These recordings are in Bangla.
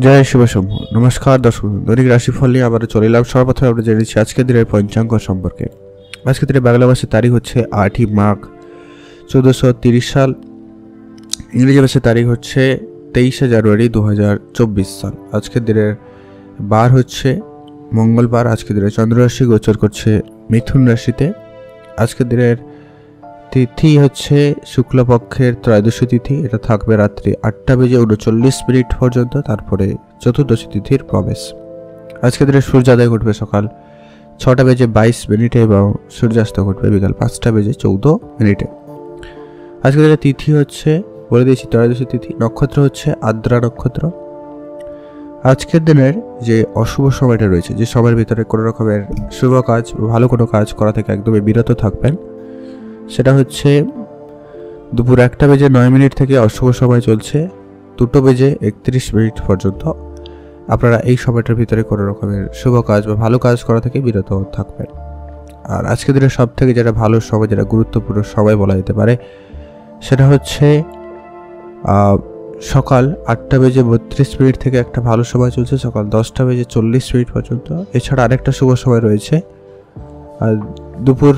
জয় শুভ শম্ভ। নমস্কার দর্শক, দৈনিক রাশিফল নিয়ে আবার চলে এলাম। সর্বপ্রথমে আমরা জেনে নিচ্ছি আজকের দিনের পঞ্চাঙ্গ সম্পর্কে। আজকের দিনে বাংলা মাসের তারিখ হচ্ছে 8ই মাঘ 1430 সাল। ইংরেজি মাসের তারিখ হচ্ছে 23শে জানুয়ারি 2024 সাল। আজকের দিনের বার হচ্ছে মঙ্গলবার। আজকের দিনে চন্দ্ররাশি গোচর করছে মিথুন রাশিতে। আজকের দিনের তিথি হচ্ছে শুক্লপক্ষের ত্রয়োদশী তিথি। এটা থাকবে রাত্রি 8:39 পর্যন্ত, তারপরে চতুর্দশী তিথির প্রবেশ। আজকের দিনে সূর্যোদয় ঘটবে সকাল 6:22 এবং সূর্যাস্ত ঘটবে বিকাল 5:14 আজকের দিনে তিথি হচ্ছে বলে দিয়েছি ত্রয়োদশী তিথি। নক্ষত্র হচ্ছে আদ্রা নক্ষত্র। আজকের দিনের যে অশুভ সময়টা রয়েছে, যে সময়ের ভিতরে কোনো রকমের শুভ কাজ ভালো কোনো কাজ করা থেকে একদমই বিরত থাকবেন, সেটা হচ্ছে দুপুর 1:09 থেকে অশুভ সময় চলছে 2:31 পর্যন্ত। আপনারা এই সময়টার ভিতরে কোনো রকমের শুভ কাজ বা ভালো কাজ করা থেকে বিরত থাকবেন। আর আজকের দিনের সব থেকে যেটা ভালো সময়, যেটা গুরুত্বপূর্ণ সময় বলা যেতে পারে, সেটা হচ্ছে সকাল 8:32 থেকে একটা ভালো সময় চলছে সকাল 10:40 পর্যন্ত। এছাড়া আরেকটা শুভ সময় রয়েছে আর দুপুর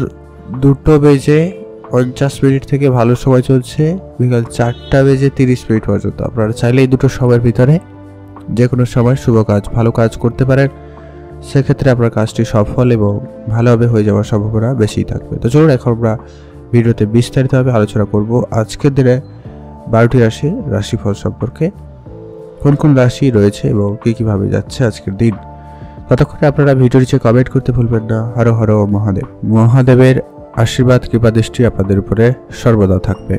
2:50 থেকে ভালো সময় চলছে বিকাল 4:30 পর্যন্ত। আপনারা চাইলে এই দুটো সময়ের ভিতরে যে কোনো সময় শুভ কাজ ভালো কাজ করতে পারেন। সেক্ষেত্রে আপনার কাজটি সফল এবং ভালোভাবে হয়ে যাওয়ার সম্ভাবনা বেশি থাকবে। তো চলুন এখন আমরা ভিডিওতে বিস্তারিতভাবে আলোচনা করব আজকের দিনে 12টি রাশিফল সম্পর্কে, কোন কোন রাশি রয়েছে এবং কীভাবে যাচ্ছে আজকের দিন। ততক্ষণে আপনারা ভিডিও নিচে কমেন্ট করতে ভুলবেন না। হর হর মহাদেব। মহাদেবের আশীর্বাদ কৃপা দৃষ্টি আপনাদের উপরে সর্বদা থাকবে।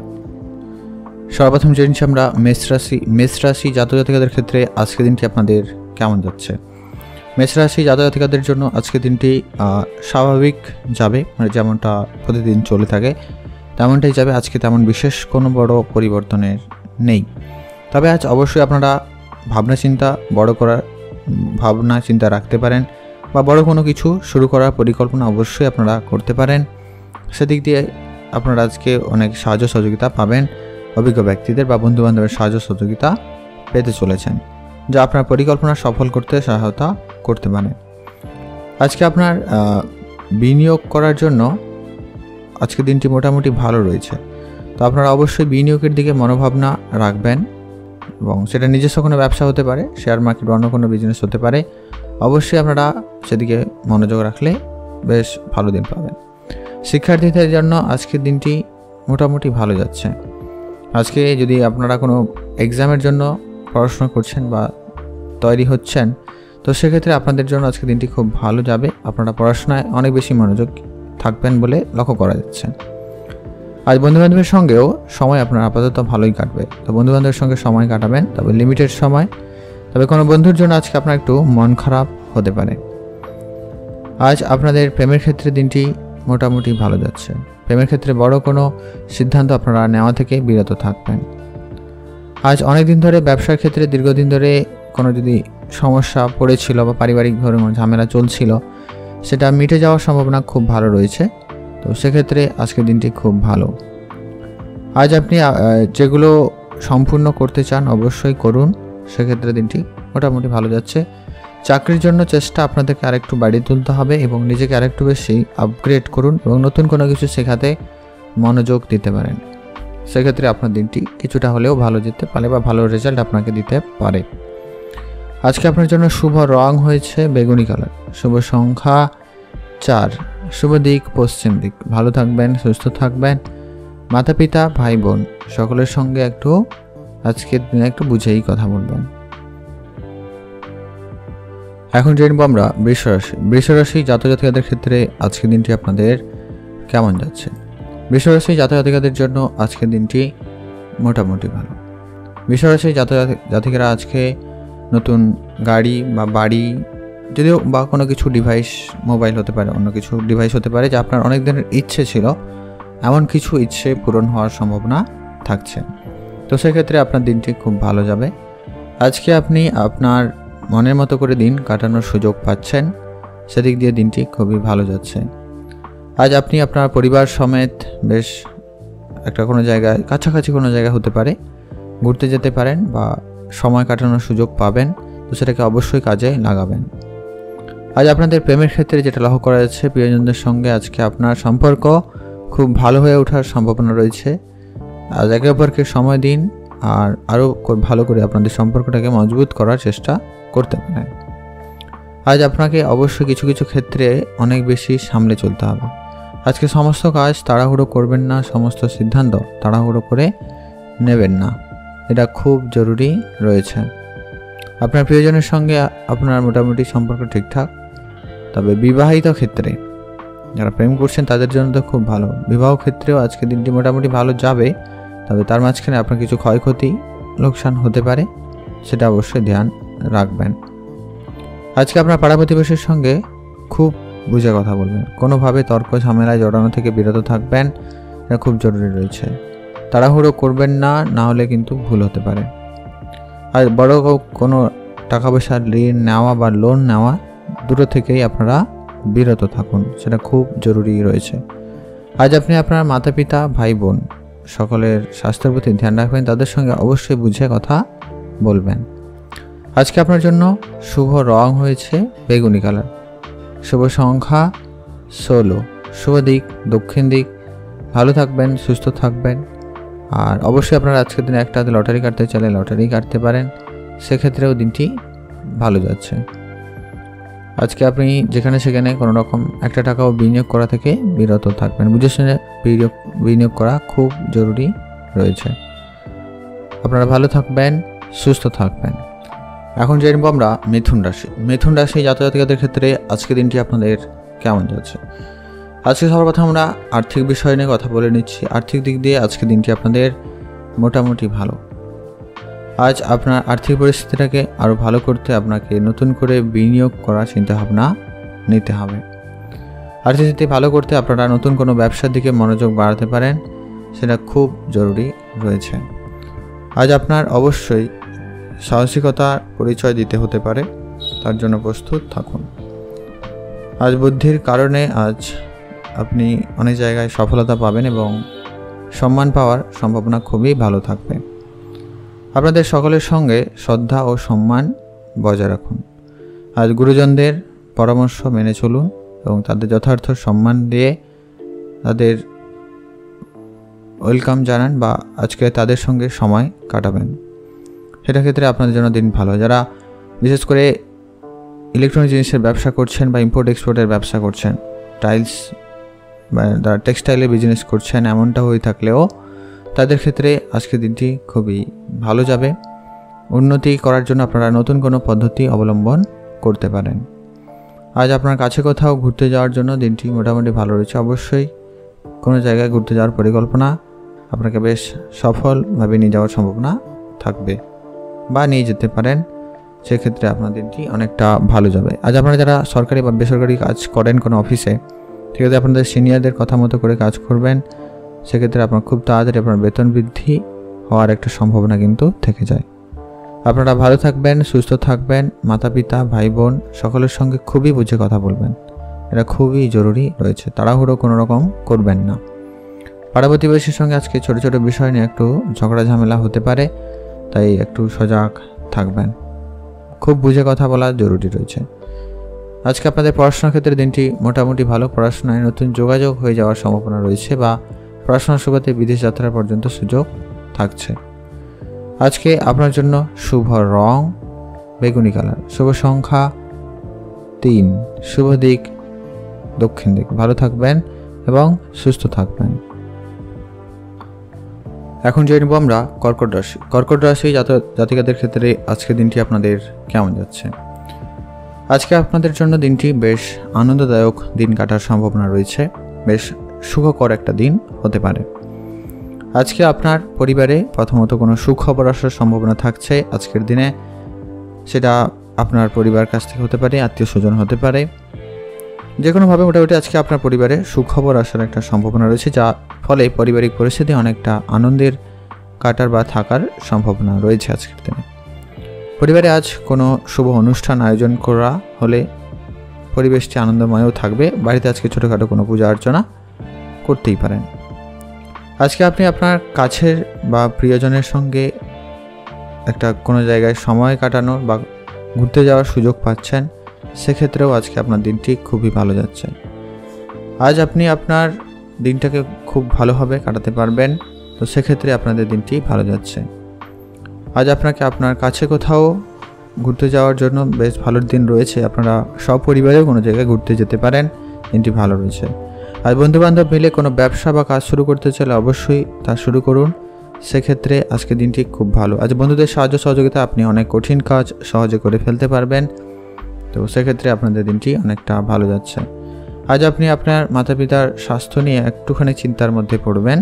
সর্বপ্রথম জেনেছি আমরা মেষ রাশি জাতক জাতিকাদের ক্ষেত্রে আজকের দিনটি আপনাদের কেমন যাচ্ছে। মেষ রাশি জাতক জাতিকাদের জন্য আজকের দিনটি স্বাভাবিক যাবে, মানে যেমনটা প্রতিদিন চলে থাকে তেমনটাই যাবে। আজকে তেমন বিশেষ কোনো বড় পরিবর্তনের নেই। তবে আজ অবশ্যই আপনারা ভাবনা চিন্তা রাখতে পারেন বা বড় কোনো কিছু শুরু করার পরিকল্পনা অবশ্যই আপনারা করতে পারেন। সেদিক দিয়ে আপনারা আজকে অনেক সাহায্য সহযোগিতা পাবেন। অভিজ্ঞ ব্যক্তিদের বা বন্ধুবান্ধবের সাহায্য সহযোগিতা পেতে চলেছেন, যা আপনার পরিকল্পনা সফল করতে সহায়তা করতে পারে। আজকে আপনার বিনিয়োগ করার জন্য আজকের দিনটি মোটামুটি ভালো রয়েছে। তো আপনারা অবশ্যই বিনিয়োগের দিকে মনোভাবনা রাখবেন এবং সেটা নিজস্ব কোনো ব্যবসা হতে পারে, শেয়ার মার্কেট, অন্য কোনো বিজনেস হতে পারে। অবশ্যই আপনারা সেদিকে মনোযোগ রাখলে বেশ ভালো দিন পাবেন। শিক্ষার্থীদের জন্য আজকের দিনটি মোটামুটি ভালো যাচ্ছে। আজকে যদি আপনারা কোনো এক্সামের জন্য পড়াশোনা করছেন বা তৈরি হচ্ছেন, তো সেক্ষেত্রে আপনাদের জন্য আজকের দিনটি খুব ভালো যাবে। আপনারা পড়াশোনায় অনেক বেশি মনোযোগ থাকবেন বলে লক্ষ্য করা যাচ্ছে। আজ বন্ধুবান্ধবের সঙ্গেও সময় আপনার আপাতত ভালোই কাটবে। তো বন্ধুবান্ধবের সঙ্গে সময় কাটাবেন, তবে লিমিটেড সময়। তবে কোনো বন্ধুর জন্য আজকে আপনার একটু মন খারাপ হতে পারে। আজ আপনাদের প্রেমের ক্ষেত্রে দিনটি মোটামুটি ভালো যাচ্ছে। প্রেমের ক্ষেত্রে বড় কোনো সিদ্ধান্ত আপনারা নেওয়া থেকে বিরত থাকবেন। আজ অনেক দিন ধরে ব্যবসার ক্ষেত্রে দীর্ঘদিন ধরে কোনো যদি সমস্যা পড়েছিল বা পারিবারিকভাবে ঝামেলা চলছিল, সেটা মিটে যাওয়ার সম্ভাবনা খুব ভালো রয়েছে। তো সেক্ষেত্রে আজকের দিনটি খুব ভালো। আজ আপনি যেগুলো সম্পূর্ণ করতে চান অবশ্যই করুন, সেক্ষেত্রে দিনটি মোটামুটি ভালো যাচ্ছে। চাকরির জন্য চেষ্টা আপনাদেরকে আরেকটু বাড়িয়ে তুলতে হবে এবং নিজেকে আরেকটু বেশি আপগ্রেড করুন এবং নতুন কোনো কিছু শেখাতে মনোযোগ দিতে পারেন। সেক্ষেত্রে আপনার দিনটি কিছুটা হলেও ভালো যেতে পারে বা ভালো রেজাল্ট আপনাকে দিতে পারে। আজকে আপনার জন্য শুভ রং হয়েছে বেগুনি কালার, শুভ সংখ্যা 4, শুভ দিক পশ্চিম দিক। ভালো থাকবেন, সুস্থ থাকবেন। মাতা পিতা, ভাই বোন সকলের সঙ্গে আজকের দিনে একটু বুঝেই কথা বলবেন। এখন জানবো আমরা বৃষ রাশি জাতক জাতিকাদের ক্ষেত্রে আজকের দিনটি আপনাদের কেমন যাচ্ছে। বৃষ রাশি জাতক জাতিকাদের জন্য আজকের দিনটি মোটামুটি ভালো। বৃষ রাশি জাতক জাতিকারা আজকে নতুন গাড়ি বা বাড়ি, যদিও বা কোনো কিছু ডিভাইস, মোবাইল হতে পারে, অন্য কিছু ডিভাইস হতে পারে, যা আপনার অনেক দিনের ইচ্ছে ছিল, এমন কিছু ইচ্ছে পূরণ হওয়ার সম্ভাবনা থাকছে। তো সেক্ষেত্রে আপনার দিনটি খুব ভালো যাবে। আজকে আপনি আপনার মনের মতো করে দিন কাটানোর সুযোগ পাচ্ছেন, সেদিক দিয়ে দিনটি খুবই ভালো যাচ্ছে। আজ আপনি আপনার পরিবার সমেত বেশ একটা কোনো জায়গায়, কাছাকাছি কোনো জায়গা হতে পারে, ঘুরতে যেতে পারেন বা সময় কাটানোর সুযোগ পাবেন। তো সেটাকে অবশ্যই কাজে লাগাবেন। আজ আপনাদের প্রেমের ক্ষেত্রে যেটা লক্ষ্য করা যাচ্ছে, প্রিয়জনদের সঙ্গে আজকে আপনার সম্পর্ক খুব ভালো হয়ে ওঠার সম্ভাবনা রয়েছে। আজ একে অপরকে সময় দিন আর আরও ভালো করে আপনাদের সম্পর্কটাকে মজবুত করার চেষ্টা করতে পারেন। আজ আপনাকে অবশ্যই কিছু কিছু ক্ষেত্রে অনেক বেশি সামলে চলতে হবে। আজকে সমস্ত কাজ তাড়াহুড়ো করবেন না, সমস্ত সিদ্ধান্ত তাড়াহুড়ো করে নেবেন না, এটা খুব জরুরি রয়েছে। আপনার প্রিয়জনের সঙ্গে আপনার মোটামুটি সম্পর্ক ঠিকঠাক, তবে বিবাহিত ক্ষেত্রে যারা প্রেম করছেন তাদের জন্য তো খুব ভালো। বিবাহ ক্ষেত্রেও আজকে দিনটি মোটামুটি ভালো যাবে, তবে তার মাঝখানে আপনার কিছু ক্ষয়ক্ষতি লোকসান হতে পারে, সেটা অবশ্যই ধ্যান রাখবেন। আজকে আপনার পাড়া প্রতিবেশীর সঙ্গে খুব বুঝে কথা বলবেন, কোনোভাবে তর্ক ঝামেলায় জড়ানো থেকে বিরত থাকবেন, এটা খুব জরুরি রয়েছে। তাড়াহুড়ো করবেন না, না হলে কিন্তু ভুল হতে পারে। আর বড় কোনো টাকা পয়সার ঋণ নেওয়া বা লোন নেওয়া দুটো থেকেই আপনারা বিরত থাকুন, সেটা খুব জরুরি রয়েছে। আজ আপনি আপনার মাতা পিতা ভাই বোন সকলের স্বাস্থ্যের প্রতি ধ্যান রাখবেন, তাদের সঙ্গে অবশ্যই বুঝে কথা বলবেন। আজকে আপনার জন্য শুভ রং হয়েছে বেগুনি কালার, শুভ সংখ্যা 16, শুভ দিক দক্ষিণ দিক। ভালো থাকবেন, সুস্থ থাকবেন। আর অবশ্যই আপনারা আজকের দিনে একটা লটারি কাটতে চাইলে লটারি কাটতে পারেন, সেক্ষেত্রেও দিনটি ভালো যাচ্ছে। আজকে আপনি যেখানে সেখানে কোনো রকম একটা টাকাও বিনিয়োগ করা থেকে বিরত থাকবেন, বুঝে শুনে বিনিয়োগ করা খুব জরুরি রয়েছে। আপনারা ভালো থাকবেন, সুস্থ থাকবেন। এখন জেনে নেব আমরা মিথুন রাশি জাতকের ক্ষেত্রে আজকে দিনটি আপনাদের কেমন যাচ্ছে। আজকে সবার প্রথমে আমরা আর্থিক বিষয় নিয়ে কথা বলে নিচ্ছি। আর্থিক দিক দিয়ে আজকে দিনটি আপনাদের মোটামুটি ভালো। আজ আপনার আর্থিক পরিস্থিতিটাকে আরও ভালো করতে আপনাকে নতুন করে বিনিয়োগ করার চিন্তাভাবনা নিতে হবে। আর্থিক স্থিতি ভালো করতে আপনারা নতুন কোনো ব্যবসার দিকে মনোযোগ বাড়াতে পারেন, সেটা খুব জরুরি রয়েছে। আজ আপনার অবশ্যই সাহসিকতার পরিচয় দিতে হতে পারে, তার জন্য প্রস্তুত থাকুন। আজ বুদ্ধির কারণে আজ আপনি অনেক জায়গায় সফলতা পাবেন এবং সম্মান পাওয়ার সম্ভাবনা খুবই ভালো থাকবে। আপনাদের সকলের সঙ্গে শ্রদ্ধা ও সম্মান বজায় রাখুন। আজ গুরুজনদের পরামর্শ মেনে চলুন এবং তাদের যথার্থ সম্মান দিয়ে তাদের ওয়েলকাম জানান বা আজকে তাদের সঙ্গে সময় কাটাবেন, সেটা ক্ষেত্রে আপনাদের জন্য দিন ভালো। যারা বিশেষ করে ইলেকট্রনিক জিনিসের ব্যবসা করছেন বা ইম্পোর্ট এক্সপোর্টের ব্যবসা করছেন, টাইলস বা যারা টেক্সটাইলের বিজনেস করছেন, এমনটা হয়ে থাকলেও তাদের ক্ষেত্রে আজকের দিনটি খুবই ভালো যাবে। উন্নতি করার জন্য আপনারা নতুন কোনো পদ্ধতি অবলম্বন করতে পারেন। আজ আপনার কাছে কোথাও ঘুরতে যাওয়ার জন্য দিনটি মোটামুটি ভালো রয়েছে। অবশ্যই কোনো জায়গায় ঘুরতে যাওয়ার পরিকল্পনা আপনাকে বেশ সফলভাবে নিয়ে যাওয়ার সম্ভাবনা থাকবে বা নিয়ে যেতে পারেন, সেক্ষেত্রে আপনার দিনটি অনেকটা ভালো যাবে। আজ আপনারা যারা সরকারি বা বেসরকারি কাজ করেন কোনো অফিসে, ঠিক আছে, আপনাদের সিনিয়রদের কথা মতো করে কাজ করবেন, সেক্ষেত্রে আপনার খুব তাড়াতাড়ি আপনার বেতন বৃদ্ধি হওয়ার একটা সম্ভাবনা কিন্তু থেকে যায়। আপনারা ভালো থাকবেন, সুস্থ থাকবেন। মাতা পিতা ভাই বোন সকলের সঙ্গে খুবই বুঝে কথা বলবেন, এটা খুবই জরুরি রয়েছে। তাড়াহুড়ো কোনো রকম করবেন না। পাড়া প্রতিবেশীর সঙ্গে আজকে ছোটো ছোটো বিষয় নিয়ে একটু ঝগড়া ঝামেলা হতে পারে, তাই একটু সজাগ থাকবেন। খুব বুঝে কথা বলা জরুরি রয়েছে। আজকে আপনাদের পড়াশোনার ক্ষেত্রে দিনটি মোটামুটি ভালো। পড়াশোনায় নতুন যোগাযোগ হয়ে যাওয়ার সম্ভাবনা রয়েছে বা পড়াশোনার সুবাদে বিদেশ যাত্রা পর্যন্ত সুযোগ থাকছে। আজকে আপনার জন্য শুভ রং বেগুনি কালার, শুভ সংখ্যা 3, শুভ দিক দক্ষিণ দিক। ভালো থাকবেন এবং সুস্থ থাকবেন। এখন জেনে নেব আমরা কর্কট রাশি জাতিকাদের ক্ষেত্রে আজকের দিনটি আপনাদের কেমন যাচ্ছে। আজকে আপনাদের জন্য দিনটি বেশ আনন্দদায়ক দিন কাটার সম্ভাবনা রয়েছে, বেশ সুখকর একটা দিন হতে পারে। আজকে আপনার পরিবারে প্রথমত কোনো সুখবর আসার সম্ভাবনা থাকছে আজকের দিনে, সেটা আপনার পরিবার কাছ থেকে হতে পারে, আত্মীয় স্বজন হতে পারে, যে কোনোভাবে মোটামুটি আজকে আপনার পরিবারে সুখবর আসার একটা সম্ভাবনা রয়েছে, যা ফলে পারিবারিক পরিস্থিতি অনেকটা আনন্দের কাটার বা থাকার সম্ভাবনা রয়েছে আজকের দিনে। পরিবারে আজ কোনো শুভ অনুষ্ঠান আয়োজন করা হলে পরিবেশটি আনন্দময়ও থাকবে। বাড়িতে আজকে ছোটোখাটো কোনো পূজা অর্চনা করতেই পারেন। আজকে আপনি আপনার কাছের বা প্রিয়জনের সঙ্গে একটা কোনো জায়গায় সময় কাটানোর বা ঘুরতে যাওয়ার সুযোগ পাচ্ছেন, সেক্ষেত্রেও আজকে আপনার দিনটি খুবই ভালো যাচ্ছে। আজ আপনি আপনার দিনটাকে খুব ভালোভাবে কাটাতে পারবেন, তো সেক্ষেত্রে আপনাদের দিনটি ভালো যাচ্ছে। আজ আপনাকে আপনার কাছে কোথাও ঘুরতে যাওয়ার জন্য বেশ ভালো দিন রয়েছে। আপনারা সপরিবারেও কোনো জায়গায় ঘুরতে যেতে পারেন, দিনটি ভালো রয়েছে। আর বন্ধুবান্ধব মিলে কোনো ব্যবসা বা কাজ শুরু করতে চাইলে অবশ্যই তা শুরু করুন, সেক্ষেত্রে আজকে দিনটি খুব ভালো। আজ বন্ধুদের সাহায্য সহযোগিতা আপনি অনেক কঠিন কাজ সহজে করে ফেলতে পারবেন, তো সেক্ষেত্রে আপনাদের দিনটি অনেকটা ভালো যাচ্ছে। আজ আপনি আপনার মাতা পিতার স্বাস্থ্য নিয়ে একটুখানি চিন্তার মধ্যে পড়বেন,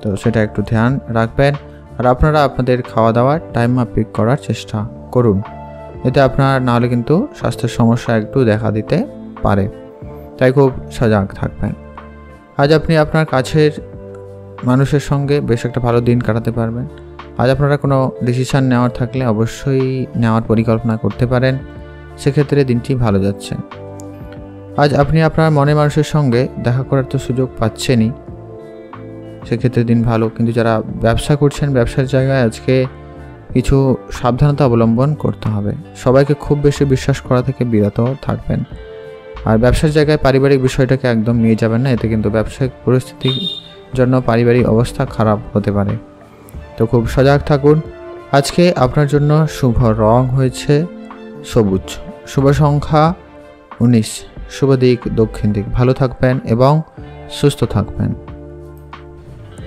তো সেটা একটু ধ্যান রাখবেন। আর আপনারা আপনাদের খাওয়া দাওয়ার টাইম মাফিক করার চেষ্টা করুন, এতে আপনার নাহলে কিন্তু স্বাস্থ্যের সমস্যা একটু দেখা দিতে পারে, তাই খুব সজাগ থাকবেন। আজ আপনি আপনার কাছের মানুষের সঙ্গে বেশ একটা ভালো দিন কাটাতে পারবেন। আজ আপনারা কোনো ডিসিশান নেওয়ার থাকলে অবশ্যই নেওয়ার পরিকল্পনা করতে পারেন, সেক্ষেত্রে দিনটি ভালো যাচ্ছে। আজ আপনি আপনার মনের মানুষের সঙ্গে দেখা করার তো সুযোগ পাচ্ছেনই, সেক্ষেত্রে দিন ভালো। কিন্তু যারা ব্যবসা করছেন, ব্যবসার জায়গায় আজকে কিছু সাবধানতা অবলম্বন করতে হবে। সবাইকে খুব বেশি বিশ্বাস করা থেকে বিরত থাকবেন। আর ব্যবসার জায়গায় পারিবারিক বিষয়টাকে একদম নিয়ে যাবেন না, এতে কিন্তু ব্যবসায়িক পরিস্থিতির জন্য পারিবারিক অবস্থা খারাপ হতে পারে, তো খুব সজাগ থাকুন। আজকে আপনার জন্য শুভ রং হয়েছে সবুজ, শুভ সংখ্যা 19, শুভ দিক দক্ষিণ দিক। ভালো থাকবেন এবং সুস্থ থাকবেন।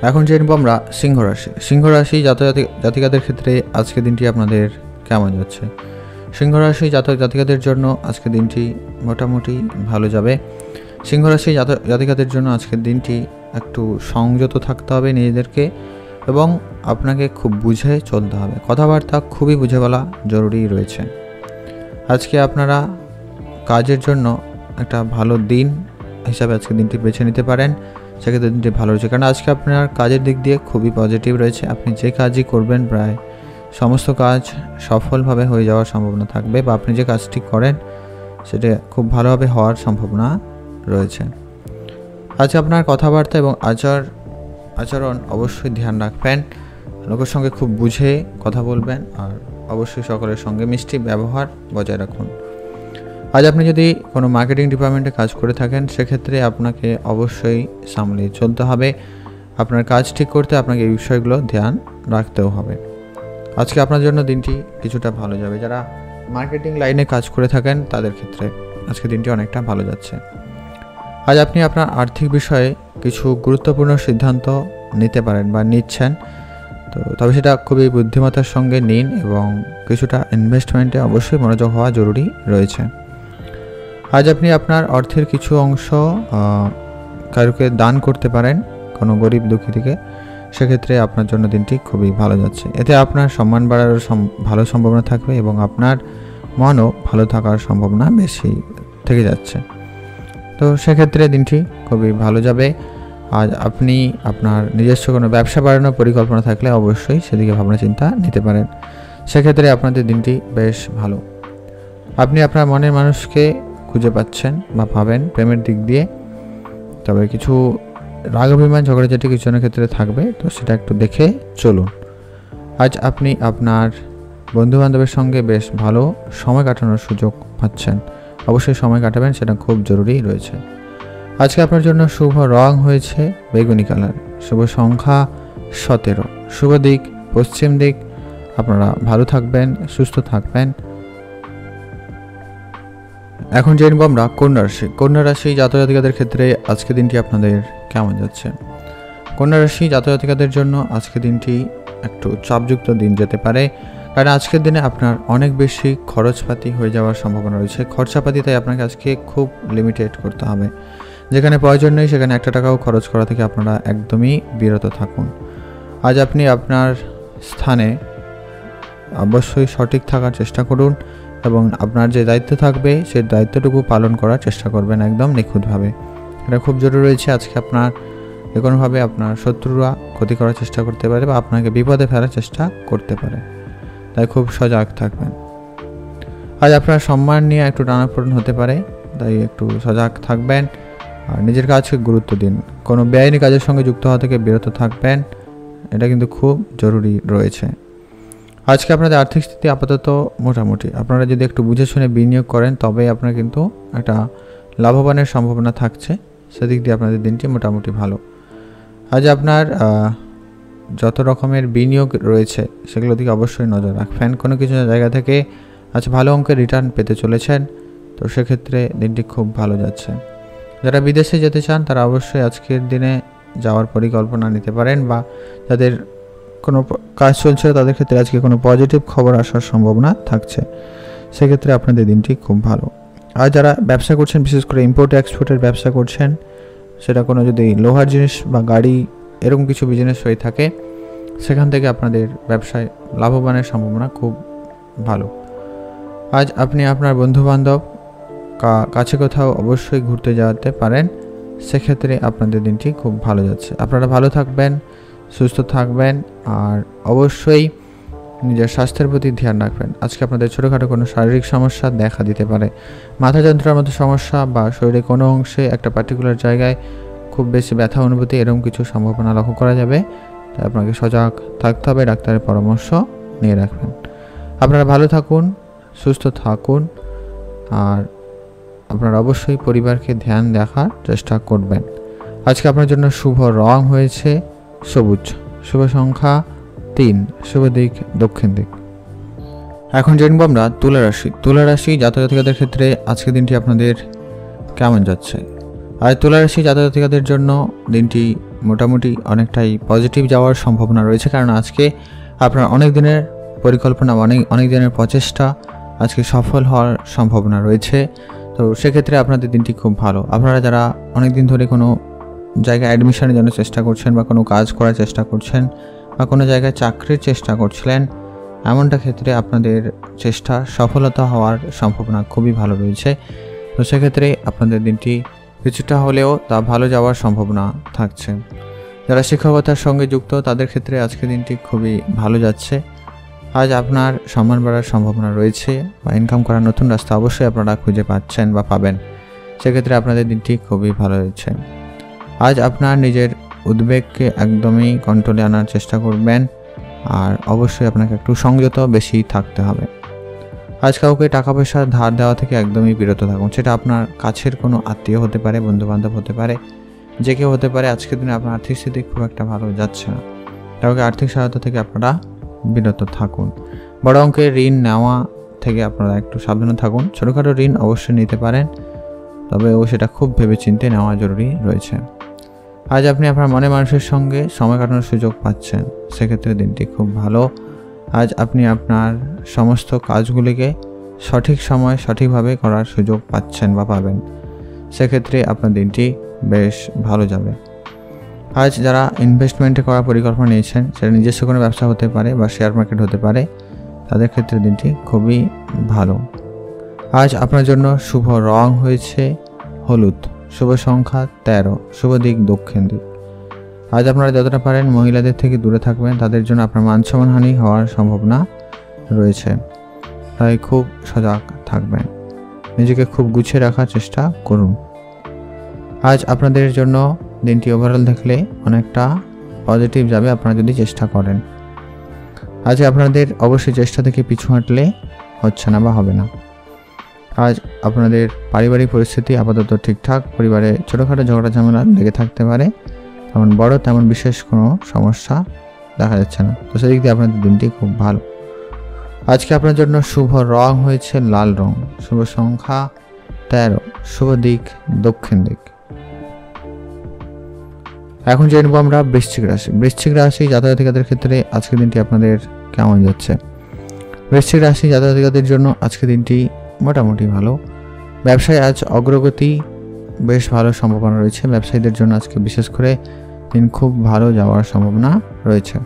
এখন জেনে নেব আমরা সিংহ রাশি। সিংহ রাশি জাতক-জাতিকাদের ক্ষেত্রে আজকে দিনটি আপনাদের কেমন যাচ্ছে? সিংহ রাশি জাতক জাতিকাদের জন্য আজকের দিনটি মোটামুটি ভালো যাবে। সিংহ রাশি জাতিকাদের জন্য আজকের দিনটি একটু সংযত থাকতে হবে নিজেদেরকে, এবং আপনাকে খুব বুঝে চলতে হবে। কথাবার্তা খুবই বুঝে বলা জরুরি রয়েছে। আজকে আপনারা কাজের জন্য একটা ভালো দিন হিসাবে আজকে দিনটি বেছে নিতে পারেন, সেক্ষেত্রে দিনটি ভালো রয়েছে। কারণ আজকে আপনার কাজের দিক দিয়ে খুবই পজিটিভ রয়েছে। আপনি যে কাজই করবেন প্রায় সমস্ত কাজ সফলভাবে হয়ে যাওয়ার সম্ভাবনা থাকবে, বা আপনি যে কাজটি করেন সেটা খুব ভালোভাবে হওয়ার সম্ভাবনা রয়েছে। আজ আপনার কথাবার্তা এবং আচরণ অবশ্যই ধ্যান রাখবেন। লোকের সঙ্গে খুব বুঝে কথা বলবেন, আর অবশ্যই সকলের সঙ্গে মিষ্টি ব্যবহার বজায় রাখুন। আজ আপনি যদি কোনো মার্কেটিং ডিপার্টমেন্টে কাজ করে থাকেন, সেক্ষেত্রে আপনাকে অবশ্যই সামলে চলতে হবে। আপনার কাজ ঠিক করতে আপনাকে এই বিষয়গুলো ধ্যান রাখতেও হবে। আজকে আপনার জন্য দিনটি কিছুটা ভালো যাবে। যারা মার্কেটিং লাইনে কাজ করে থাকেন তাদের ক্ষেত্রে আজকে দিনটি অনেকটা ভালো যাচ্ছে। আজ আপনি আপনার আর্থিক বিষয়ে কিছু গুরুত্বপূর্ণ সিদ্ধান্ত নিতে পারেন বা নিচ্ছেন, তবে সেটা খুবই বুদ্ধিমত্তার সঙ্গে নিন, এবং কিছুটা ইনভেস্টমেন্টে অবশ্যই মনোযোগ হওয়া জরুরি রয়েছে। আজ আপনি আপনার অর্থের কিছু অংশ কারোকে দান করতে পারেন, কোনো গরিব দুঃখী থেকে, সেক্ষেত্রে আপনার জন্য দিনটি খুবই ভালো যাচ্ছে। এতে আপনার সম্মান বাড়ার ভালো সম্ভাবনা থাকবে, এবং আপনার মনও ভালো থাকার সম্ভাবনা বেশি থেকে যাচ্ছে, তো সেক্ষেত্রে দিনটি খুবই ভালো যাবে। আজ আপনি আপনার নিজস্ব কোনো ব্যবসা বাড়ানোর পরিকল্পনা থাকলে অবশ্যই সেদিকে ভাবনা চিন্তা নিতে পারেন, সেক্ষেত্রে আপনাদের দিনটি বেশ ভালো। আপনি আপনার মনের মানুষকে খুঁজে পাচ্ছেন বা পাবেন প্রেমের দিক দিয়ে, তবে কিছু রাগ অভিমান ঝগড়াঝাটি কিছু জনের ক্ষেত্রে থাকবে, তো সেটা একটু দেখে চলুন। আজ আপনি আপনার বন্ধুবান্ধবের সঙ্গে বেশ ভালো সময় কাটানোর সুযোগ পাচ্ছেন, অবশ্যই সময় কাটাবেন, সেটা খুব জরুরি রয়েছে। আজকে আপনার জন্য শুভ রং হয়েছে বেগুনি কালার, শুভ সংখ্যা 17, শুভ দিক পশ্চিম দিক। আপনারা ভালো থাকবেন, সুস্থ থাকবেন। এখন জেনে নেব আমরা কন্যা রাশি। কন্যা রাশি জাতক জাতিকাদের ক্ষেত্রে আজকে দিনটি আপনাদের কেমন যাচ্ছে? কন্যা রাশি জাতক জাতিকাদের জন্য আজকে দিনটি একটু চাপযুক্ত দিন যেতে পারে, কারণ আজকের দিনে আপনার অনেক বেশি খরচপাতি হয়ে যাওয়ার সম্ভাবনা রয়েছে। খরচাপাতি তাই আপনাকে আজকে খুব লিমিটেড করতে হবে। যেখানে প্রয়োজন নেই সেখানে একটা টাকাও খরচ করা থেকে আপনারা একদমই বিরত থাকুন। আজ আপনি আপনার স্থানে অবশ্যই সঠিক থাকার চেষ্টা করুন, এবং আপনার যে দায়িত্ব থাকবে সেই দায়িত্বটুকু পালন করার চেষ্টা করবেন একদম নিখুঁতভাবে। এটা খুব জরুরি রয়েছে। আজকে আপনার যে কোনোভাবে আপনার শত্রুরা ক্ষতি করার চেষ্টা করতে পারে, বা আপনাকে বিপদে ফেলার চেষ্টা করতে পারে, তাই খুব সজাগ থাকবেন। আজ আপনার সম্মান নিয়ে একটু টানাপোড়েন হতে পারে, তাই একটু সজাগ থাকবেন আর নিজের কাজকে গুরুত্ব দিন। কোনো বেআইনি কাজের সঙ্গে যুক্ত হওয়া থেকে বিরত থাকবেন, এটা কিন্তু খুব জরুরি রয়েছে। আজকে আপনাদের আর্থিক স্থিতি আপাতত মোটামুটি। আপনারা যদি একটু বুঝে শুনে বিনিয়োগ করেন তবেই আপনার কিন্তু একটা লাভবানের সম্ভাবনা থাকছে। সেদিক দিয়ে আপনাদের দিনটি মোটামুটি ভালো। আজ আপনার যত রকমের বিনিয়োগ রয়েছে সেগুলো দিকে অবশ্যই নজর রাখবেন। কোনো কিছু জায়গা থেকে আজ ভালো অঙ্কের রিটার্ন পেতে চলেছেন, তো সেক্ষেত্রে দিনটি খুব ভালো যাচ্ছে। যারা বিদেশে যেতে চান তারা অবশ্যই আজকের দিনে যাওয়ার পরিকল্পনা নিতে পারেন, বা যাদের কোনো কাজ চলছে তাদের ক্ষেত্রে আজকে কোনো পজিটিভ খবর আসার সম্ভাবনা থাকছে। সেক্ষেত্রে আপনাদের দিনটি খুব ভালো। আর যারা ব্যবসা করছেন, বিশেষ করে ইম্পোর্ট এক্সপোর্টের ব্যবসা করছেন, সেটা কোনো যদি লোহার জিনিস বা গাড়ি এরকম কিছু বিজনেস হয়ে থাকে, সেখান থেকে আপনাদের ব্যবসায় লাভবানের সম্ভাবনা খুব ভালো। আজ আপনি আপনার বন্ধুবান্ধব কাছে কোথাও অবশ্যই ঘুরতে যাওয়াতে পারেন, সেক্ষেত্রে আপনাদের দিনটি খুব ভালো যাচ্ছে। আপনারা ভালো থাকবেন, সুস্থ থাকবেন, আর অবশ্যই নিজের স্বাস্থ্যের প্রতি ধ্যান রাখবেন। আজকে আপনাদের ছোটোখাটো কোনো শারীরিক সমস্যা দেখা দিতে পারে, মাথা যন্ত্রণার মতো সমস্যা, বা শরীরের কোনো অংশে একটা পার্টিকুলার জায়গায় খুব বেশি ব্যথা অনুভূতি, এরকম কিছু সম্ভাবনা লক্ষ্য করা যাবে। তাই আপনাকে সজাগ থাকতে হবে, ডাক্তারের পরামর্শ নিয়ে রাখবেন। আপনারা ভালো থাকুন, সুস্থ থাকুন, আর আপনারা অবশ্যই পরিবারকে ধ্যান দেখার চেষ্টা করবেন। আজকে আপনার জন্য শুভ রং হয়েছে সবুজ, শুভ সংখ্যা 3, শুভ দিক দক্ষিণ দিক। এখন জানবো আমরা তুলা রাশি। তুলা রাশি জাতক-জাতিকাদের ক্ষেত্রে আজকের দিনটি আপনাদের কেমন যাচ্ছে। আর তুলা রাশি জাতক-জাতিকাদের জন্য দিনটি মোটামুটি অনেকটাই পজিটিভ যাওয়ার সম্ভাবনা রয়েছে, কারণ আজকে আপনার অনেক দিনের পরিকল্পনা, অনেক দিনের প্রচেষ্টা আজকে সফল হওয়ার সম্ভাবনা রয়েছে। তো সেক্ষেত্রে আপনাদের দিনটি খুব ভালো। আপনারা যারা অনেক দিন ধরে কোনো জায়গায় অ্যাডমিশনের জন্য চেষ্টা করছেন, বা কোনো কাজ করার চেষ্টা করছেন, বা কোনো জায়গায় চাকরির চেষ্টা করছিলেন, এমনটা ক্ষেত্রে আপনাদের চেষ্টা সফলতা হওয়ার সম্ভাবনা খুবই ভালো রয়েছে। তো সেক্ষেত্রে আপনাদের দিনটি কিছুটা হলেও তা ভালো যাওয়ার সম্ভাবনা থাকছে। যারা শিক্ষকতার সঙ্গে যুক্ত তাদের ক্ষেত্রে আজকের দিনটি খুবই ভালো যাচ্ছে। আজ আপনার সম্মান বাড়ার সম্ভাবনা রয়েছে, বা ইনকাম করার নতুন রাস্তা অবশ্যই আপনারা খুঁজে পাচ্ছেন বা পাবেন। সেক্ষেত্রে আপনাদের দিনটি খুবই ভালো হচ্ছে। আজ আপনার নিজের উদ্বেগকে একদমই কন্ট্রোলে আনার চেষ্টা করবেন, আর অবশ্যই আপনাকে একটু সংযত বেশি থাকতে হবে। আজ কাউকে টাকা পয়সা ধার দেওয়া থেকে একদমই বিরত থাকুন। সেটা আপনার কাছের কোনো আত্মীয় হতে পারে, বন্ধুবান্ধব হতে পারে, যে কেউ হতে পারে। আজকের দিনে আপনার আর্থিক স্থিতি খুব একটা ভালো যাচ্ছে না, কাউকে আর্থিক সহায়তা থেকে আপনারা বিরত থাকুন। বড় অঙ্কের ঋণ নেওয়া থেকে আপনারা একটু সাবধানে থাকুন। ছোটোখাটো ঋণ অবশ্যই নিতে পারেন, তবে সেটা খুব ভেবেচিন্তে নেওয়া জরুরি রয়েছে। আজ আপনি আপনার মনে মানুষের সঙ্গে সময় কাটানোর সুযোগ পাচ্ছেন, সেক্ষেত্রে দিনটি খুব ভালো। আজ আপনি আপনার সমস্ত কাজগুলিকে সঠিক সময় সঠিকভাবে করার সুযোগ পাচ্ছেন বা পাবেন, সেক্ষেত্রে আপনার দিনটি বেশ ভালো যাবে। আজ যারা ইনভেস্টমেন্টে করার পরিকল্পনা নিয়েছেন, সেটা নিজস্ব কোনো ব্যবসা হতে পারে বা শেয়ার মার্কেট হতে পারে, তাদের ক্ষেত্রে দিনটি খুবই ভালো। আজ আপনার জন্য শুভ রং হয়েছে হলুদ, শুভ সংখ্যা 13, শুভ দিক দক্ষিণ দিক। আজ আপনারা যতটা পারেন মহিলাদের থেকে দূরে থাকবেন, তাদের জন্য আপনার মান সম্মানহানি হওয়ার সম্ভাবনা রয়েছে, তাই খুব সজাগ থাকবেন। নিজেকে খুব গুছিয়ে রাখার চেষ্টা করুন। আজ আপনাদের জন্য দিনটি ওভারঅল দেখলে অনেকটা পজিটিভ যাবে, আপনারা যদি চেষ্টা করেন। আজ আপনাদের অবশ্যই চেষ্টা থেকে পিছু হাঁটলে হচ্ছে না বা হবে না। আজ আপনাদের পারিবারিক পরিস্থিতি আপাতত ঠিকঠাক, পরিবারে ছোটোখাটো ঝগড়া ঝামেলা লেগে থাকতে পারে, তেমন বড় তেমন বিশেষ কোনো সমস্যা দেখা যাচ্ছে না। তো সেদিক দিয়ে আপনাদের দিনটি খুব ভালো। আজকে আপনার জন্য শুভ রং হয়েছে লাল রং, শুভ সংখ্যা 13, শুভ দিক দক্ষিণ দিক। এখন জেনে আমরা বৃশ্চিক রাশি। বৃশ্চিক রাশি জাতক-জাতিকাদের ক্ষেত্রে আজকের দিনটি আপনাদের কেমন যাচ্ছে। বৃশ্চিক রাশি জাতক-জাতিকাদের জন্য আজকের দিনটি মোটামুটি ভালো। ব্যবসায় আজ অগ্রগতি বেশ ভালো সম্ভাবনা রয়েছে। ব্যবসায়ীদের জন্য আজকে বিশেষ করে দিন খুব ভালো যাওয়ার সম্ভাবনা রয়েছে।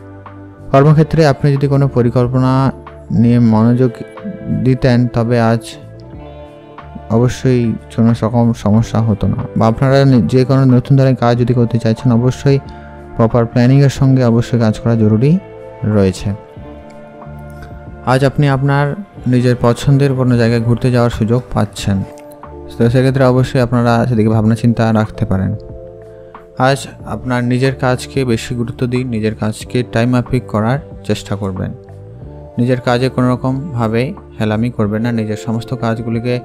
কর্মক্ষেত্রে আপনি যদি কোনো পরিকল্পনা নিয়ে মনোযোগ দিতেন, তবে আজ অবশ্যই কোনো রকম সমস্যা হতো না, বা আপনারা যে কোনো নতুন ধরনের কাজ যদি করতে চাইছেন, অবশ্যই প্রপার প্ল্যানিংয়ের সঙ্গে অবশ্যই কাজ করা জরুরি রয়েছে। আজ আপনি আপনার নিজের পছন্দের কোনো জায়গায় ঘুরতে যাওয়ার সুযোগ পাচ্ছেন, তো সেক্ষেত্রে অবশ্যই আপনারা সেদিকে ভাবনা চিন্তা রাখতে পারেন। আজ আপনার নিজের কাজকে বেশি গুরুত্ব দিন, নিজের কাজকে টাইম মাফিক করার চেষ্টা করবেন। নিজের কাজে কোনো রকমভাবে হেলামি করবেন না, নিজের সমস্ত কাজগুলিকে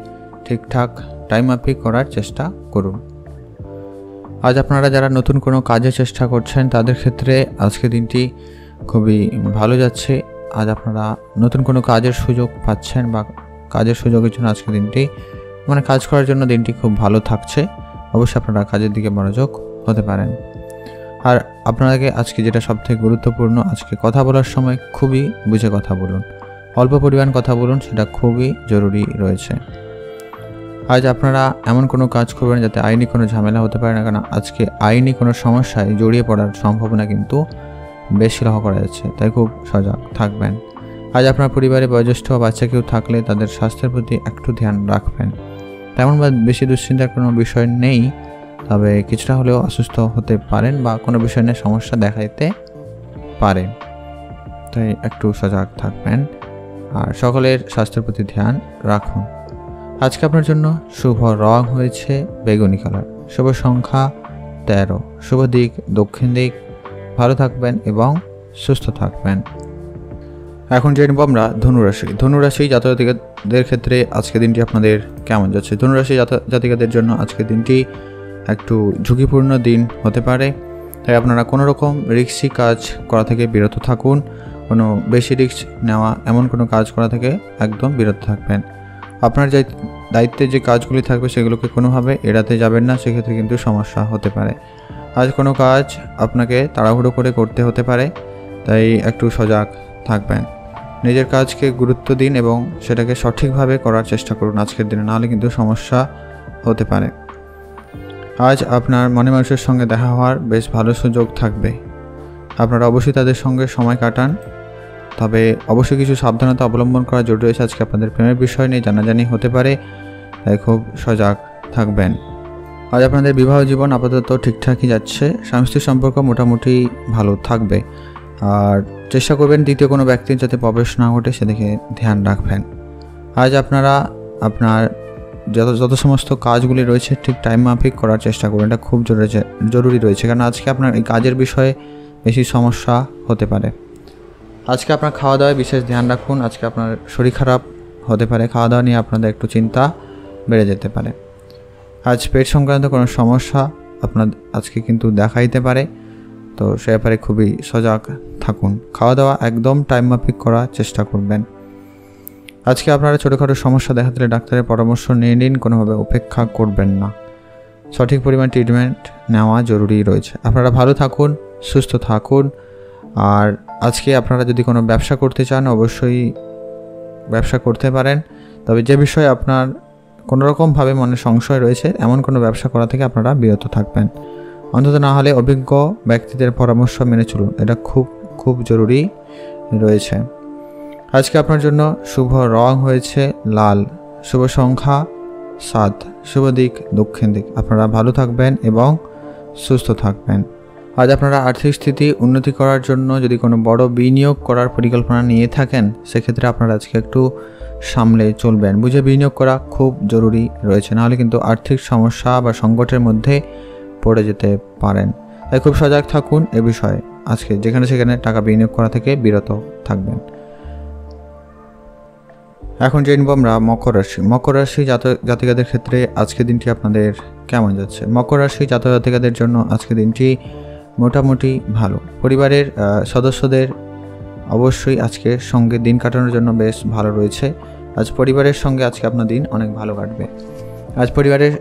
ঠিকঠাক টাইম মাফিক করার চেষ্টা করুন। আজ আপনারা যারা নতুন কোনো কাজের চেষ্টা করছেন তাদের ক্ষেত্রে আজকের দিনটি খুবই ভালো যাচ্ছে। আজ আপনারা নতুন কোনো কাজের সুযোগ পাচ্ছেন বা কাজের সুযোগের জন্য আজকের দিনটি কাজ করার জন্য দিনটি খুব ভালো থাকছে। অবশ্যই আপনারা কাজের দিকে মনোযোগ হতে পারেন। আর আপনাকে আজকে যেটা সবথেকে গুরুত্বপূর্ণ, আজকে কথা বলার সময় খুবই বুঝে কথা বলুন, অল্প পরিমাণ কথা বলুন, সেটা খুবই জরুরি রয়েছে। আজ আপনারা এমন কোনো কাজ করবেন যাতে আইনি কোনো ঝামেলা হতে পারে না, কারণ আজকে আইনি কোনো সমস্যায় জড়িয়ে পড়ার সম্ভাবনা কিন্তু বেশি লক্ষ্য করা যাচ্ছে, তাই খুব সজাগ থাকবেন। আজ আপনার পরিবারে বয়োজ্যেষ্ঠ বাচ্চা কেউ থাকলে তাদের স্বাস্থ্যের প্রতি একটু ধ্যান রাখবেন। তেমন বেশি দুশ্চিন্তার কোনো বিষয় নেই, তবে কিছুটা হলেও অসুস্থ হতে পারেন বা কোনো বিষয় নিয়ে সমস্যা দেখা দিতে পারে, তাই একটু সজাগ থাকবেন আর সকলের স্বাস্থ্যের প্রতি ধ্যান রাখুন। আজকে আপনার জন্য শুভ রং হয়েছে বেগুনি কালার, শুভ সংখ্যা 13, শুভ দিক দক্ষিণ দিক। ভালো থাকবেন এবং সুস্থ থাকবেন। এখন জেনে নেব আমরা ধনুরাশি জাতক-জাতিকাদের ক্ষেত্রে আজকের দিনটি আপনাদের কেমন যাচ্ছে। ধনুরাশি জাতিকাদের জন্য আজকের দিনটি একটু ঝুঁকিপূর্ণ দিন হতে পারে, তাই আপনারা কোনো রকম রিস্কি কাজ করা থেকে বিরত থাকুন। কোনো বেশি রিস্ক নেওয়া এমন কোনো কাজ করা থেকে একদম বিরত থাকবেন। আপনার যে দায়িত্বে যে কাজগুলি থাকবে সেগুলোকে কোনোভাবে এড়াতে যাবেন না, সেক্ষেত্রে কিন্তু সমস্যা হতে পারে। আজ কোনো কাজ আপনাকে তাড়াহুড়ো করে করতে হতে পারে, তাই একটু সজাগ থাকবেন। নিজের কাজকে গুরুত্ব দিন এবং সেটাকে সঠিকভাবে করার চেষ্টা করুন আজকের দিনে, নাহলে কিন্তু সমস্যা হতে পারে। আজ আপনার মনে মানুষের সঙ্গে দেখা হওয়ার বেশ ভালো সুযোগ থাকবে, আপনারা অবশ্যই তাদের সঙ্গে সময় কাটান, তবে অবশ্যই কিছু সাবধানতা অবলম্বন করা জরুরি রয়েছে। আজকে আপনাদের প্রেমের বিষয় নিয়ে জানাজানি হতে পারে, তাই খুব সজাগ থাকবেন। আজ আপনাদের বিবাহ জীবন আপাতত ঠিকঠাকই যাচ্ছে, স্বামী স্ত্রীর সম্পর্ক মোটামুটি ভালো থাকবে। আর চেষ্টা করবেন দ্বিতীয় কোনো ব্যক্তির যাতে প্রবেশ না ঘটে সেদিকে ধ্যান রাখবেন। আজ আপনারা আপনার যত সমস্ত কাজগুলি রয়েছে ঠিক টাইম মাফিক করার চেষ্টা করবেন, এটা খুব জরুরি রয়েছে, কারণ আজকে আপনার এই কাজের বিষয়ে বেশি সমস্যা হতে পারে। আজকে আপনার খাওয়া দাওয়ায় বিশেষ ধ্যান রাখুন, আজকে আপনার শরীর খারাপ হতে পারে, খাওয়া দাওয়া নিয়ে আপনাদের একটু চিন্তা বেড়ে যেতে পারে। আজ পেট সংক্রান্ত কোনো সমস্যা আপনার আজকে কিন্তু দেখা দিতে পারে, তো সে ব্যাপারে খুবই সজাগ থাকুন। খাওয়া দাওয়া একদম টাইম মাফিক করার চেষ্টা করবেন। আজকে আপনারা ছোটোখাটো সমস্যা দেখা দিলে ডাক্তারের পরামর্শ নিয়ে নিন, কোনোভাবে উপেক্ষা করবেন না, সঠিক পরিমাণ ট্রিটমেন্ট নেওয়া জরুরি রয়েছে। আপনারা ভালো থাকুন, সুস্থ থাকুন। আর আজকে আপনারা যদি কোনো ব্যবসা করতে চান অবশ্যই ব্যবসা করতে পারেন, তবে যে বিষয়ে আপনার কোনোরকমভাবে মনে সংশয় রয়েছে এমন কোনো ব্যবসা করা থেকে আপনারা বিরত থাকবেন, অন্তত না হলে অভিজ্ঞ ব্যক্তিদের পরামর্শ মেনে চলুন, এটা খুব খুব জরুরি রয়েছে। আজকে আপনার জন্য শুভ রং হয়েছে লাল, শুভ সংখ্যা 7, শুভ দিক দক্ষিণ দিক। আপনারা ভালো থাকবেন এবং সুস্থ থাকবেন। আজ আপনারা আর্থিক স্থিতি উন্নতি করার জন্য যদি কোনো বড় বিনিয়োগ করার পরিকল্পনা নিয়ে থাকেন সেক্ষেত্রে আপনারা আজকে একটু সামলে চলবেন, বুঝে বিনিয়োগ করা খুব জরুরি রয়েছে, নাহলে কিন্তু আর্থিক সমস্যা বা সংকটের মধ্যে পড়ে যেতে পারেন। তাই খুব সজাগ থাকুন এ বিষয়ে, আজকে যেখানে সেখানে টাকা বিনিয়োগ করা থেকে বিরত থাকবেন। এখন জেনে নেব আমরা মকর রাশি জাতিকাদের ক্ষেত্রে আজকের দিনটি আপনাদের কেমন যাচ্ছে। মকর রাশি জাতিকাদের জন্য আজকের দিনটি মোটামুটি ভালো। পরিবারের সদস্যদের অবশ্যই আজকে সঙ্গে দিন কাটানোর জন্য বেশ ভালো রয়েছে। আজ পরিবারের সঙ্গে আজকে আপনার দিন অনেক ভালো কাটবে। আজ পরিবারের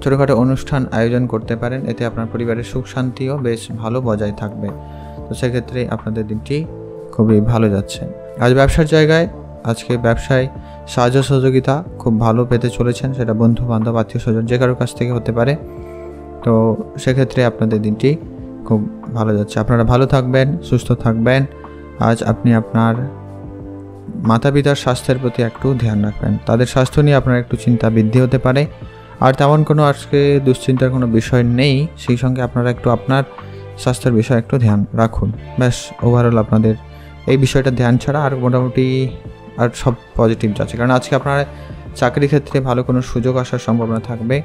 ছোটোখাটো অনুষ্ঠান আয়োজন করতে পারেন, এতে আপনার পরিবারের সুখ শান্তিও বেশ ভালো বজায় থাকবে, তো সেক্ষেত্রে আপনাদের দিনটি খুবই ভালো যাচ্ছে। আজ ব্যবসার জায়গায় আজকে ব্যবসায় সাহায্য সহযোগিতা খুব ভালো পেতে চলেছেন, সেটা বন্ধু বান্ধব আত্মীয় স্বজন যে কারোর কাছ থেকে হতে পারে, তো সেক্ষেত্রে আপনাদের দিনটি খুব ভালো যাচ্ছে। আপনারা ভালো থাকবেন, সুস্থ থাকবেন। আজ আপনি আপনার মাতা পিতার স্বাস্থ্যের প্রতি একটু ধ্যান রাখবেন, তাদের স্বাস্থ্য নিয়ে আপনার একটু চিন্তা বৃদ্ধি হতে পারে। আর তেমন কোনো আজকে দুশ্চিন্তার কোনো বিষয় নেই, সেই সঙ্গে আপনারা একটু আপনার স্বাস্থ্যের বিষয়ে একটু ধ্যান রাখুন। ব্যাস, ওভারঅল আপনাদের এই বিষয়টা ধ্যান ছাড়া আর মোটামুটি আর সব পজিটিভ যাচ্ছে, কারণ আজকে আপনার চাকরি ক্ষেত্রে ভালো কোনো সুযোগ আসার সম্ভাবনা থাকবে,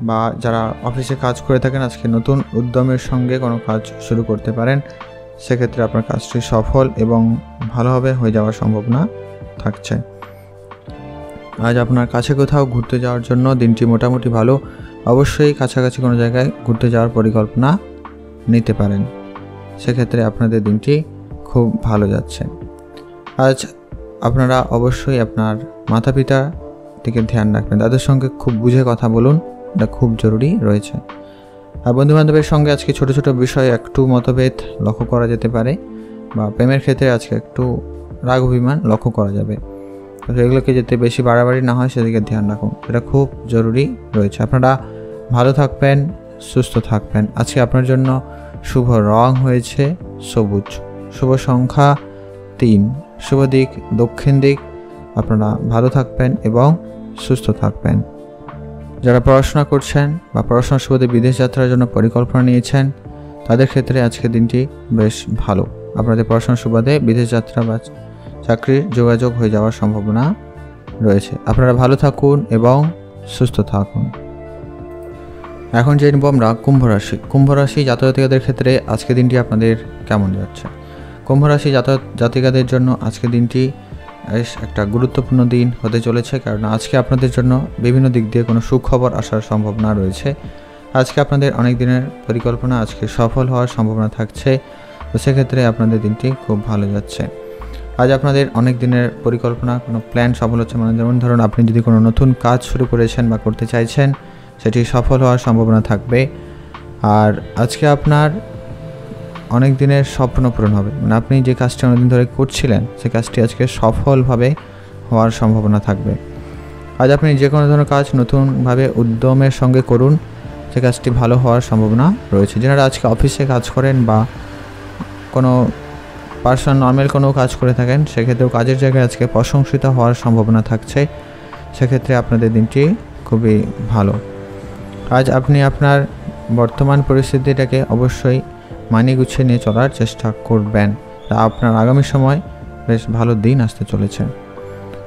বা যারা অফিসে কাজ করে থাকেন আজকে নতুন উদ্যমের সঙ্গে কোনো কাজ শুরু করতে পারেন, সেক্ষেত্রে আপনার কাজটি সফল এবং ভালোভাবে হয়ে যাওয়ার সম্ভাবনা থাকছে। আজ আপনার কাছে কোথাও ঘুরতে যাওয়ার জন্য দিনটি মোটামুটি ভালো। অবশ্যই কাছাকাছি কোনো জায়গায় ঘুরতে যাওয়ার পরিকল্পনা নিতে পারেন, সেক্ষেত্রে আপনাদের দিনটি খুব ভালো যাচ্ছে। আজ আপনারা অবশ্যই আপনার মাতা পিতার দিকে ধ্যান রাখবেন, তাদের সঙ্গে খুব বুঝে কথা বলুন, এটা খুব জরুরি রয়েছে। আর বন্ধুবান্ধবের সঙ্গে আজকে ছোট ছোট বিষয়ে একটু মতভেদ লক্ষ্য করা যেতে পারে, বা প্রেমের ক্ষেত্রে আজকে একটু রাগ অভিমান লক্ষ্য করা যাবে। তো সেগুলোকে যাতে বেশি বাড়াবাড়ি না হয় সেদিকে ধ্যান রাখুন, এটা খুব জরুরি রয়েছে। আপনারা ভালো থাকবেন, সুস্থ থাকবেন। আজকে আপনার জন্য শুভ রং হয়েছে সবুজ, শুভ সংখ্যা 3, শুভ দিক দক্ষিণ দিক। আপনারা ভালো থাকবেন এবং সুস্থ থাকবেন। যারা পড়াশোনা করছেন বা পড়াশোনার সুবাদে বিদেশ যাত্রার জন্য পরিকল্পনা নিয়েছেন, তাদের ক্ষেত্রে আজকের দিনটি বেশ ভালো। আপনাদের পড়াশোনার সুবাদে বিদেশ যাত্রা বা চাকরির যোগাযোগ হয়ে যাওয়ার সম্ভাবনা রয়েছে। আপনারা ভালো থাকুন এবং সুস্থ থাকুন। এখন জেনে আমরা কুম্ভ রাশি। কুম্ভ রাশি জাতক-জাতিকাদের ক্ষেত্রে আজকের দিনটি আপনাদের কেমন যাচ্ছে? কুম্ভ রাশি জাতক-জাতিকাদের জন্য আজকের দিনটি বেশ একটা গুরুত্বপূর্ণ দিন হতে চলেছে, কারণ আজকে আপনাদের জন্য বিভিন্ন দিক দিয়ে কোনো সুখবর আসার সম্ভাবনা রয়েছে। আজকে আপনাদের অনেক দিনের পরিকল্পনা আজকে সফল হওয়ার সম্ভাবনা থাকছে, তো সেক্ষেত্রে আপনাদের দিনটি খুব ভালো যাচ্ছে। আজ আপনাদের অনেক দিনের পরিকল্পনা কোনো প্ল্যান সফল হচ্ছে, মানে যেমন ধরুন আপনি যদি কোনো নতুন কাজ শুরু করেছেন বা করতে চাইছেন, সেটি সফল হওয়ার সম্ভাবনা থাকবে। আর আজকে আপনার অনেক দিনের স্বপ্ন পূরণ হবে, মানে আপনি যে কাজটি অনেকদিন ধরে করছিলেন সেই কাজটি আজকে সফলভাবে হওয়ার সম্ভাবনা থাকবে। আজ আপনি যে কোনো ধরনের কাজ নতুনভাবে উদ্যমের সঙ্গে করুন, সে কাজটি ভালো হওয়ার সম্ভাবনা রয়েছে। যারা আজকে অফিসে কাজ করেন বা কোনো পার্সোনাল নর্মাল কোনো কাজ করে থাকেন, সেক্ষেত্রেও কাজের জায়গায় আজকে প্রশংসিত হওয়ার সম্ভাবনা থাকছে, সেক্ষেত্রে আপনাদের দিনটি খুবই ভালো। আজ আপনি আপনার বর্তমান পরিস্থিতিটাকে অবশ্যই মানিয়ে গুছিয়ে নিয়ে চলার চেষ্টা করবেন, তা আপনার আগামী সময় বেশ ভালো দিন আসতে চলেছে।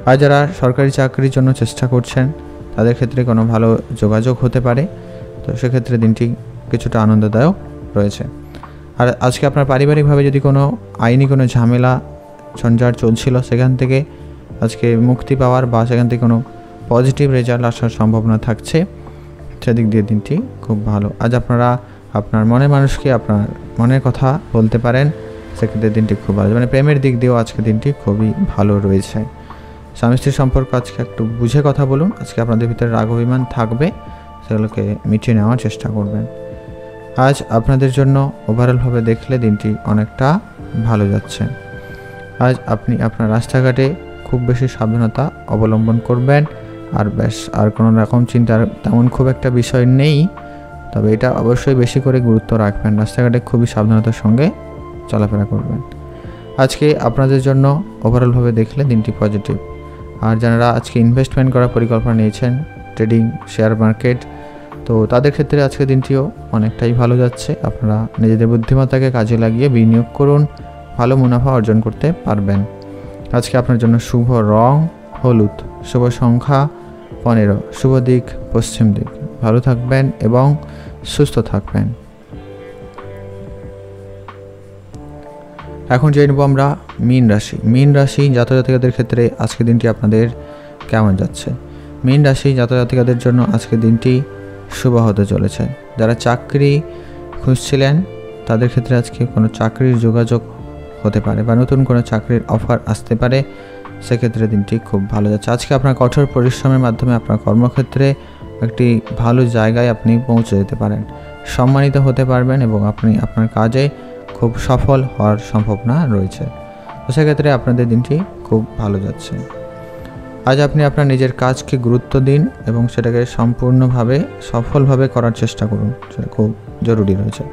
আর যারা সরকারি চাকরির জন্য চেষ্টা করছেন, তাদের ক্ষেত্রে কোনো ভালো যোগাযোগ হতে পারে, তো সেক্ষেত্রে দিনটি কিছুটা আনন্দদায়ক রয়েছে। আর আজকে আপনার পারিবারিকভাবে যদি কোনো আইনি কোনো ঝামেলা ঝঞ্ঝাট চলছিল, সেখান থেকে আজকে মুক্তি পাওয়ার বা সেখান থেকে কোনো পজিটিভ রেজাল্ট আসার সম্ভাবনা থাকছে, সেদিক দিয়ে দিনটি খুব ভালো। আজ আপনারা আপনার মনের মানুষকে আপনার মনের কথা বলতে পারেন, সেক্ষেত্রে দিনটি খুব ভালো। মানে প্রেমের দিক দিয়েও আজকে দিনটি খুবই ভালো রয়েছে। স্বামী স্ত্রীর সম্পর্ক আজকে একটু বুঝে কথা বলুন। আজকে আপনাদের ভিতরে রাগ অভিমান থাকবে, সেগুলোকে মিটিয়ে নেওয়ার চেষ্টা করবেন। আজ আপনাদের জন্য ওভারঅলভাবে দেখলে দিনটি অনেকটা ভালো যাচ্ছে। আজ আপনি আপনার রাস্তাঘাটে খুব বেশি সাবধানতা অবলম্বন করবেন। আর কোনো রকম চিন্তার তেমন খুব একটা বিষয় নেই, তবে এটা অবশ্যই বেশি করে গুরুত্ব রাখবেন। রাস্তাঘাটে খুবই সাবধানতার সঙ্গে চলাফেরা করবেন। আজকে আপনাদের জন্য ওভারঅলভাবে দেখলে দিনটি পজিটিভ। আর যারা আজকে ইনভেস্টমেন্ট করার পরিকল্পনা নিয়েছেন, ট্রেডিং, শেয়ার মার্কেট, তো তাদের ক্ষেত্রে আজকে দিনটিও অনেকটাই ভালো যাচ্ছে। আপনারা নিজেদের বুদ্ধিমত্তাকে কাজে লাগিয়ে বিনিয়োগ করুন, ভালো মুনাফা অর্জন করতে পারবেন। আজকে আপনার জন্য শুভ রং হলুদ, শুভ সংখ্যা 15, শুভ দিক পশ্চিম দিক। ভালো থাকবেন এবং সুস্থ থাকবেন। এখন জেনে নেব আমরা মীন রাশি। মীন রাশি জাতক-জাতিকাদের ক্ষেত্রে আজকে দিনটি আপনাদের কেমন যাচ্ছে? মীন রাশি জাতক-জাতিকাদের জন্য আজকে দিনটি শুভ হতে চলেছে। যারা চাকরি খুঁজছিলেন, তাদের ক্ষেত্রে আজকে কোনো চাকরির যোগাযোগ হতে পারে বা নতুন কোনো চাকরির অফার আসতে পারে, সেক্ষেত্রে দিনটি খুব ভালো যাচ্ছে। আজকে আপনার কঠোর পরিশ্রমের মাধ্যমে আপনার কর্মক্ষেত্রে একটি ভালো জায়গায় আপনি পৌঁছে যেতে পারেন, সম্মানিত হতে পারবেন এবং আপনি আপনার কাজে খুব সফল হওয়ার সম্ভাবনা রয়েছে। তো সেক্ষেত্রে আপনাদের দিনটি খুব ভালো যাচ্ছে। আজ আপনি আপনার নিজের কাজকে গুরুত্ব দিন এবং সেটাকে সম্পূর্ণভাবে সফলভাবে করার চেষ্টা করুন, সেটা খুব জরুরি রয়েছে।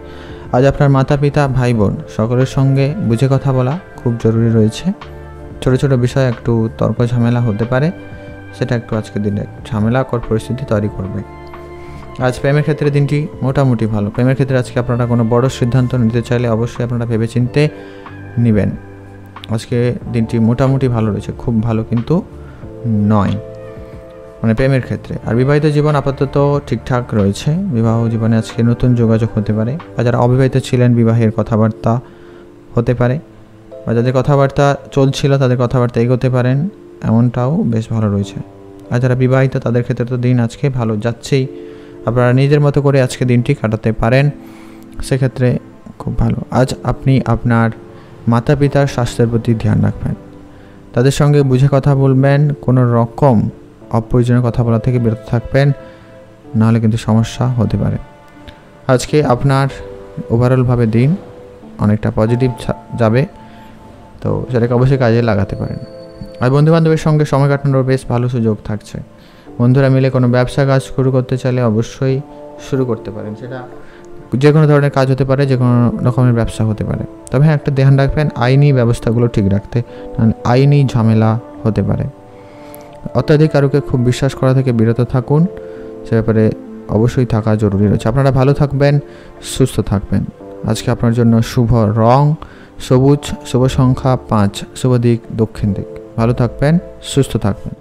আজ আপনার মাতা পিতা ভাই বোন সকলের সঙ্গে বুঝে কথা বলা খুব জরুরি রয়েছে। ছোটো ছোটো বিষয়ে একটু তর্ক ঝামেলা হতে পারে, সেটা একটু আজকের দিনে ঝামেলাকর পরিস্থিতি তৈরি করবে। আজ প্রেমের ক্ষেত্রে দিনটি মোটামুটি ভালো। প্রেমের ক্ষেত্রে আজকে আপনারা কোনো বড় সিদ্ধান্ত নিতে চাইলে অবশ্যই আপনারা ভেবেচিন্তে নেবেন। আজকে দিনটি মোটামুটি ভালো রয়েছে, খুব ভালো কিন্তু নয়, মানে প্রেমের ক্ষেত্রে। আর বিবাহিত জীবন আপাতত ঠিকঠাক রয়েছে। বিবাহ জীবনে আজকে নতুন যোগাযোগ হতে পারে, বা যারা অবিবাহিত ছিলেন বিবাহের কথাবার্তা হতে পারে, বা যাদের কথাবার্তা চলছিল তাদের কথাবার্তা এগোতে পারেন, এমনটাও বেশ ভালো রয়েছে। আর যারা বিবাহিত তাদের ক্ষেত্রে তো দিন আজকে ভালো যাচ্ছেই, আপনারা নিজের মতো করে আজকে দিনটি কাটাতে পারেন, সেক্ষেত্রে খুব ভালো। আজ আপনি আপনার মাতা পিতার স্বাস্থ্যের প্রতি ধ্যান রাখবেন, তাদের সঙ্গে বুঝে কথা বলবেন, কোনো রকম অপ্রয়োজনীয় কথা বলা থেকে বিরত থাকবেন, নাহলে কিন্তু সমস্যা হতে পারে। আজকে আপনার ওভারঅলভাবে দিন অনেকটা পজিটিভ যাবে, তো সেটাকে অবশ্যই কাজে লাগাতে পারেন। আর বন্ধুবান্ধবের সঙ্গে সময় কাটানোর বেশ ভালো সুযোগ থাকছে। বন্ধুরা মিলে কোনো ব্যবসা কাজ শুরু করতে চাইলে অবশ্যই শুরু করতে পারেন, সেটা যে কোনো ধরনের কাজ হতে পারে, যে কোনো রকমের ব্যবসা হতে পারে। তবে হ্যাঁ, একটা ধ্যান রাখবেন আইনি ব্যবস্থাগুলো ঠিক রাখতে, আইনি ঝামেলা হতে পারে। অত্যাধিক কারোকে খুব বিশ্বাস করা থেকে বিরত থাকুন, সে ব্যাপারে অবশ্যই থাকা জরুরি রয়েছে। আপনারা ভালো থাকবেন, সুস্থ থাকবেন। আজকে আপনার জন্য শুভ রং সবুজ, শুভ সংখ্যা 5, শুভ দিক দক্ষিণ দিক। ভালো থাকবেন, সুস্থ থাকবেন।